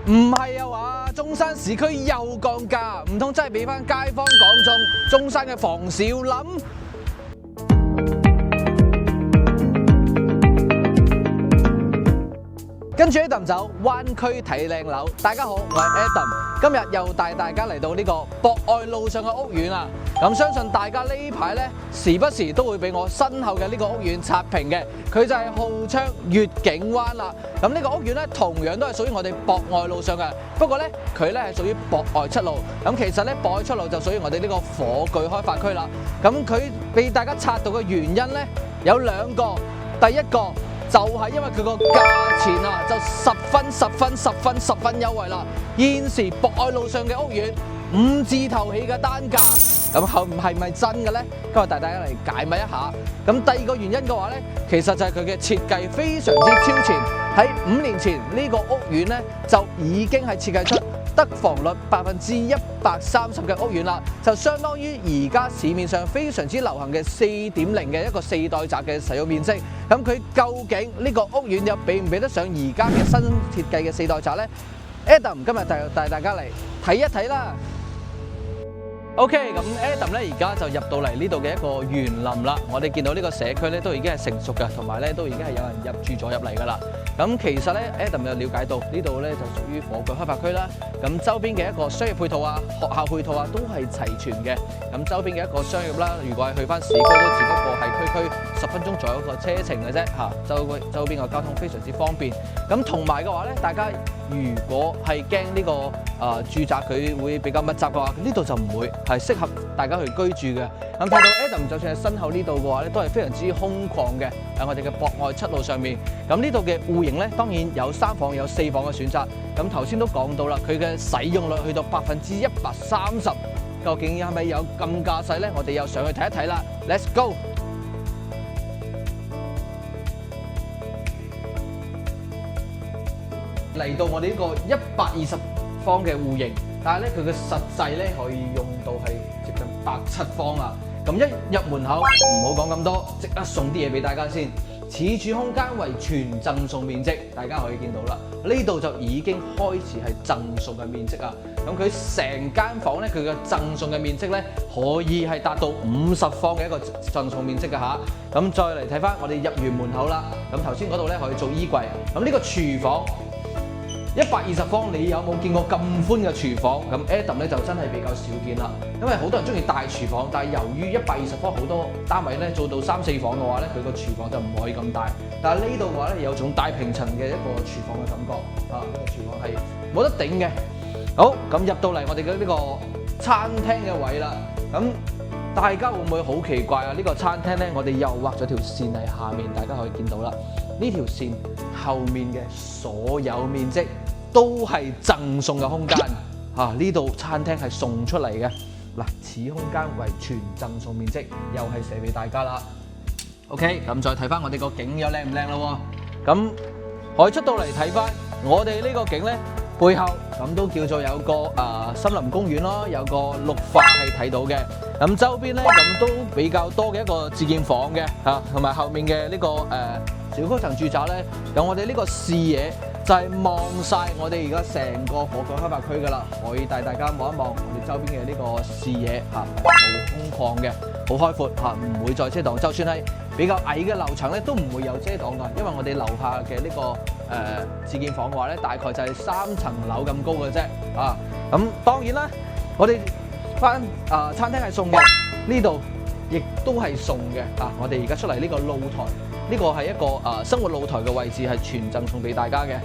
唔係啊話，中山市區又降價，唔通真係俾翻街坊講中山嘅房少冧？跟住 Adam 走灣區睇靚樓，大家好，我係 Adam， 今日又帶大家嚟到呢個博愛路上嘅屋苑啊！咁相信大家呢排呢，時不時都會俾我身後嘅呢個屋苑刷屏嘅，佢就係浩昌悅景灣啦。咁呢個屋苑呢，同樣都係屬於我哋博愛路上嘅，不過呢，佢呢係屬於博愛七路。咁其實呢，博愛七路就屬於我哋呢個火炬開發區啦。咁佢俾大家刷到嘅原因呢，有兩個，第一個就係因為佢個價錢啊，就十分優惠啦！現時博愛路上嘅屋苑5字頭起嘅單價，咁係咪真嘅呢？今日帶大家嚟解密一下。咁第二個原因嘅話呢，其實就係佢嘅設計非常之超前。喺5年前呢個屋苑呢，就已經係設計出得房率130%嘅屋苑啦，就相當於而家市面上非常之流行嘅4.0嘅一個4代宅嘅使用面積。咁佢究竟呢個屋苑又比唔比得上而家嘅新設計嘅4代宅呢？ Adam 今日帶大家嚟睇一睇啦。OK， 咁 Adam 咧而家就入到嚟呢度嘅一個園林啦。我哋見到呢個社區咧都已經係成熟嘅，同埋咧都已經係有人入住咗入嚟噶啦。咁其實咧 Adam 就了解到呢度咧就屬於火炬開發區啦。咁周邊嘅一個商業配套啊、學校配套啊都係齊全嘅。咁周邊嘅一個商業啦，如果係去翻市區都只不過係區10分鐘左右一個車程嘅啫嚇。周邊嘅交通非常之方便。咁同埋嘅話咧，大家如果係驚呢個住宅佢會比較密集嘅話，呢度就唔會。係適合大家去居住嘅。咁睇到 Adam 就算係身後呢度嘅話咧，都係非常之空曠嘅。喺我哋嘅博愛七路上面，咁呢度嘅戶型咧，當然有3房有4房嘅選擇。咁頭先都講到啦，佢嘅使用率去到130%，究竟係咪有咁架勢咧？我哋又上去睇一睇啦。Let's go！ 嚟到我哋呢個120方嘅戶型。但係咧，佢嘅實際咧可以用到係接近107方啦。咁一入門口唔好講咁多，即刻送啲嘢俾大家先。此處空間為全贈送面積，大家可以見到啦。呢度就已經開始係贈送嘅面積啊。咁佢成間房咧，佢嘅贈送嘅面積咧可以係達到50方嘅一個贈送面積嘅嚇。咁再嚟睇翻我哋入完門口啦。咁頭先嗰度咧可以做衣櫃。咁呢個廚房。120方，你有冇見過咁寬嘅廚房？咁 Adam 咧就真係比較少見啦，因為好多人中意大廚房，但係由於120方好多單位咧做到3、4房嘅話咧，佢個廚房就唔可以咁大。但係呢度嘅話咧有種大平層嘅一個廚房嘅感覺，呢個廚房係冇得頂嘅。好，咁入到嚟我哋嘅呢個餐廳嘅位啦，咁大家會唔會好奇怪啊？呢個餐廳咧，我哋又畫咗條線喺下面，大家可以見到啦。呢條線後面嘅所有面積都係贈送嘅空間，呢度餐廳係送出嚟嘅。嗱，此空間為全贈送面積，又係寫俾大家啦。OK， 咁再睇翻我哋個景又靚唔靚咯？咁可以出到嚟睇翻我哋呢個景咧，背後咁都叫做有個森林公園咯，有個綠化係睇到嘅。咁周邊咧咁都比較多嘅一個自建房嘅同埋後面嘅呢個小高層住宅咧，咁我哋呢個視野就係望晒我哋而家成個火炬開發區噶啦，可以帶大家望一望我哋周邊嘅呢個視野好空曠嘅，好開闊唔會再遮擋。就算係比較矮嘅樓層咧，都唔會有遮擋㗎，因為我哋樓下嘅呢個自建房嘅話咧，大概就係3層樓咁高嘅啫咁當然啦，我哋翻餐廳係送嘅，呢度亦都係送嘅我哋而家出嚟呢個露台。呢個係一個生活露台嘅位置，係全贈送俾大家嘅。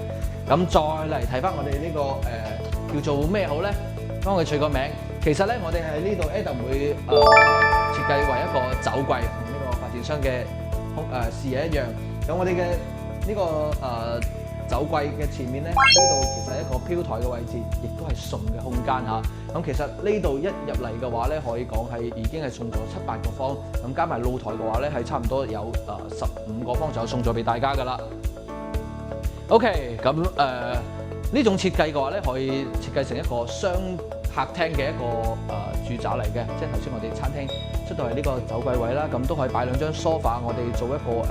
咁再嚟睇翻我哋呢個叫做咩好咧？幫佢取個名。其實咧，我哋喺呢度 Adam 會設計為一個酒櫃，同呢個發展商嘅視野一樣。咁我哋嘅呢個酒櫃嘅前面咧，呢度其實係一個飄台嘅位置，亦都係送嘅空間嚇。咁其實呢度一入嚟嘅話咧，可以講係已經係送咗7、8個方，咁加埋露台嘅話咧，係差唔多有15個方就送咗俾大家噶啦。OK， 咁呢種設計嘅話咧，可以設計成一個雙客廳嘅一個住宅嚟嘅，即係頭先我哋餐廳出到嚟呢個酒櫃位啦，咁都可以擺2張梳化，我哋做一個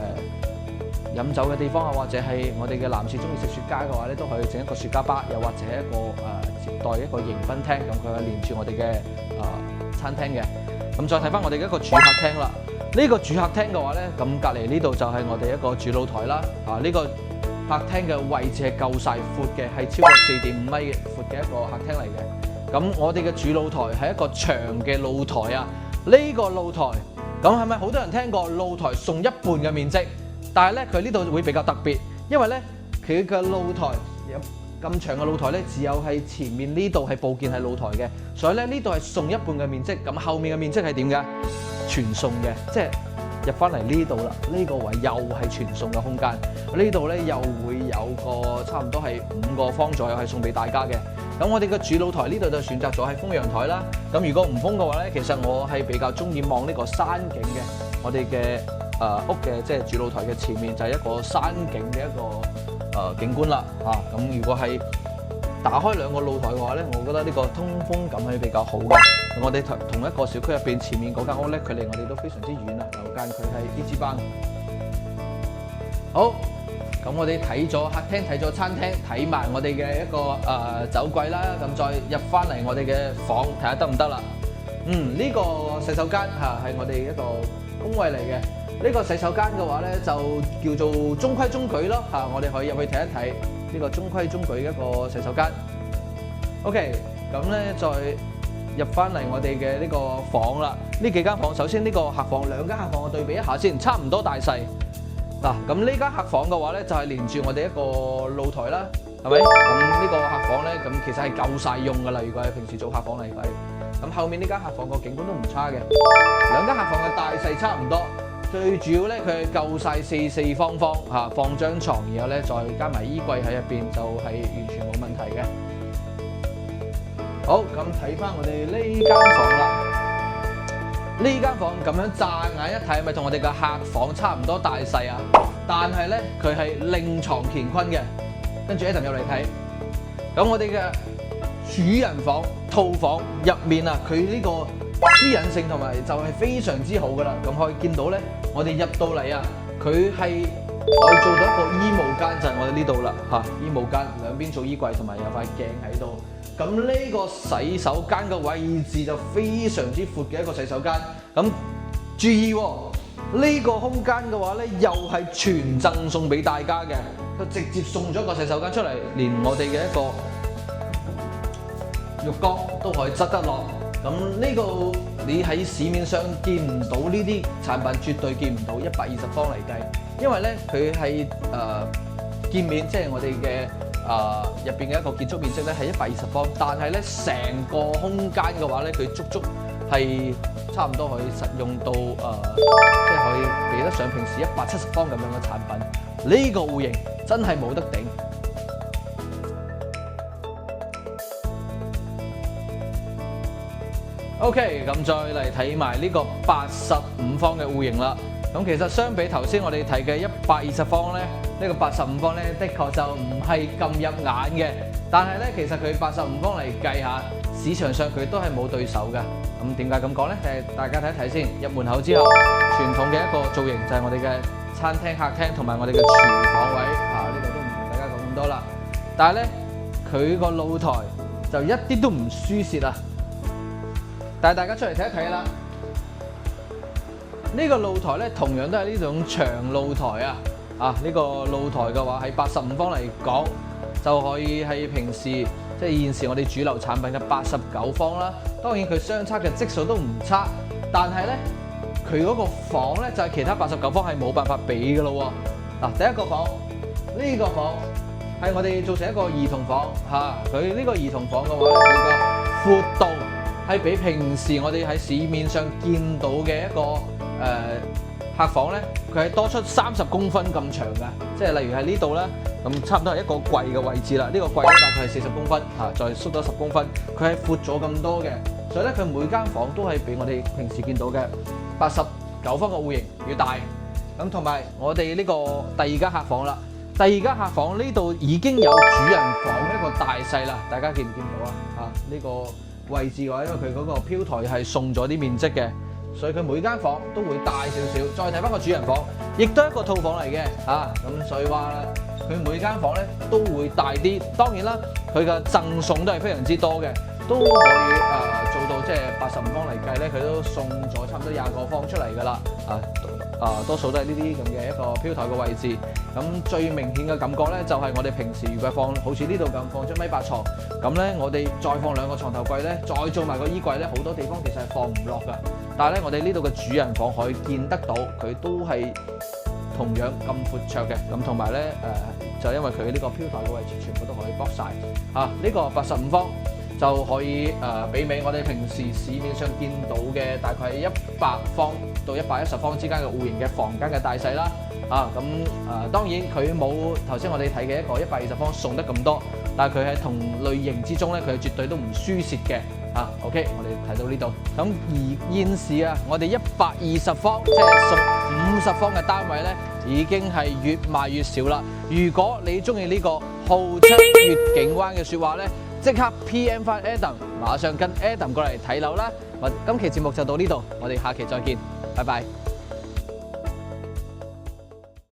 飲酒嘅地方啊，或者係我哋嘅男士中意食雪茄嘅話咧，都可以整一個雪茄吧，又或者一個接待一個迎賓廳，咁佢係連住我哋嘅餐廳嘅。咁再睇翻我哋嘅一個主客廳啦。呢個主客廳嘅話咧，咁隔離呢度就係我哋一個主露台啦。呢個客廳嘅位置係夠晒闊嘅，係超過4.5米嘅闊嘅一個客廳嚟嘅。咁我哋嘅主露台係一個長嘅露台啊。呢個露台咁係咪好多人聽過露台送一半嘅面積？但係咧佢呢度會比較特別，因為咧佢嘅露台有咁長嘅露台咧，只有係前面呢度係佈建係露台嘅，所以咧呢度係送一半嘅面積。咁後面嘅面積係點㗎？傳送嘅，即係入翻嚟呢度啦。呢個位又係傳送嘅空間。呢度咧又會有個差唔多係5個方左右係送俾大家嘅。咁我哋嘅主露台呢度就選擇咗係封陽台啦。咁如果唔封嘅話咧，其實我係比較中意望呢個山景嘅。我哋嘅屋嘅即係主露台嘅前面就係一個山景嘅一個景觀啦。咁如果係打開兩個露台嘅話咧，我覺得呢個通風感係比較好嘅。我哋同一個小區入邊前面嗰間屋咧，距離我哋都非常之遠啊。樓間佢係 E.G. 班。好。咁我哋睇咗客廳，睇咗餐廳，睇埋我哋嘅一個酒櫃啦。咁再入翻嚟我哋嘅房睇下得唔得啦？呢個洗手間係我哋一個公衛嚟嘅。呢個洗手間嘅話咧，就叫做中規中矩咯。我哋可以入去睇一睇呢個中規中矩嘅一個洗手間。OK， 咁咧再入翻嚟我哋嘅呢個房啦。呢幾間房，首先呢個客房兩間客房我對比一下先，差唔多大細。咁呢間客房嘅話咧，就係連住我哋一個露台啦，係咪？咁呢個客房咧，咁其實係夠晒用噶啦。如果係平時做客房嚟計，咁後面呢間客房個景觀都唔差嘅。兩間客房嘅大細差唔多，最主要咧佢係夠晒四方方放張床，然後咧再加埋衣櫃喺入邊，就係完全冇問題嘅。好，咁睇翻我哋呢間房啦。呢間房咁樣乍眼一睇，咪同我哋嘅客房差唔多大細啊！但係咧，佢係另床乾坤嘅。跟住Adam入嚟睇，咁我哋嘅主人房套房入面啊，佢呢個私隱性同埋就係非常之好噶啦。咁可以見到咧，我哋入到嚟啊，佢係可以做到一個衣帽間，就係我哋呢度啦衣帽間兩邊做衣櫃，同埋有塊鏡喺度。咁呢個洗手間嘅位置就非常之闊嘅一個洗手間。咁注意呢個空間嘅話咧，又係全贈送俾大家嘅，佢直接送咗個洗手間出嚟，連我哋嘅一個浴缸都可以側得落。咁呢個你喺市面上見唔到呢啲產品，絕對見唔到120方嚟計，因為咧佢係建面，即係我哋嘅。入邊嘅一個建築面積咧係120方，但係咧成個空間嘅話咧，佢足足係差唔多可以實用到即係可以比得上平時170方咁樣嘅產品。呢個戶型真係冇得頂。OK， 咁再嚟睇埋呢個85方嘅戶型啦。咁其實相比頭先我哋睇嘅120方咧，呢個85方咧，的確就唔係咁入眼嘅。但係咧，其實佢85方嚟計下，市場上佢都係冇對手嘅。咁點解咁講咧？大家睇一睇先。入門口之後，傳統嘅一個造型就係我哋嘅餐廳、客廳同埋我哋嘅廚房位。呢個都唔同大家講咁多啦。但係咧，佢個露台就一啲都唔輸蝕啊！帶大家出嚟睇一睇啦。呢個露台咧，同樣都係呢種長露台啊！呢個露台嘅話，喺85方嚟講，就可以係平時即係現時我哋主流產品嘅89方啦。當然佢相差嘅積數都唔差，但係咧佢嗰個房咧就係其他89方係冇辦法比嘅咯喎。第一個房呢個房係我哋做成一個兒童房佢呢個兒童房嘅話咧，佢個闊度係比平時我哋喺市面上見到嘅一個客房咧，佢係多出30公分咁長嘅，即係例如喺呢度咧，咁差唔多係一個櫃嘅位置啦。呢個櫃咧大概係40公分再縮咗10公分，佢係闊咗咁多嘅，所以咧佢每間房都係比我哋平時見到嘅89方嘅戶型要大。咁同埋我哋呢個第二間客房啦，第二間客房呢度已經有主人房一個大細啦，大家見唔見到啊？呢個位置嘅話，因為佢嗰個飄台係送咗啲面積嘅。所以佢每間房都會大少少。再睇翻個主人房，亦都係一個套房嚟嘅嚇，咁所以話佢每間房咧都會大啲。當然啦，佢嘅贈送都係非常之多嘅，都可以做到即係85方嚟計咧，佢都送咗差唔多20個方出嚟㗎啦。多數都係呢啲咁嘅一個飄台嘅位置。咁最明顯嘅感覺咧，就係我哋平時如果放好似呢度咁放張米八床，咁咧我哋再放2個床頭櫃咧，再做埋個衣櫃咧，好多地方其實係放唔落㗎。但係咧，我哋呢度嘅主人房可以見得到，佢都係同樣咁闊綽嘅。咁同埋咧就因為佢呢個飄台嘅位置全部都可以駁晒呢個85方。就可以媲美我哋平時市面上見到嘅大概100方到110方之間嘅戶型嘅房間嘅大細啦。當然佢冇頭先我哋睇嘅一個120方送得咁多，但係佢喺同類型之中咧，佢係絕對都唔輸蝕嘅。OK， 我哋睇到呢度。咁而現時我哋120方即係送50方嘅單位咧，已經係越賣越少啦。如果你中意呢個號稱粵景灣嘅説話咧，即刻 PM 翻 Adam， 馬上跟 Adam 過嚟睇樓啦！今期節目就到呢度，我哋下期再見，拜拜。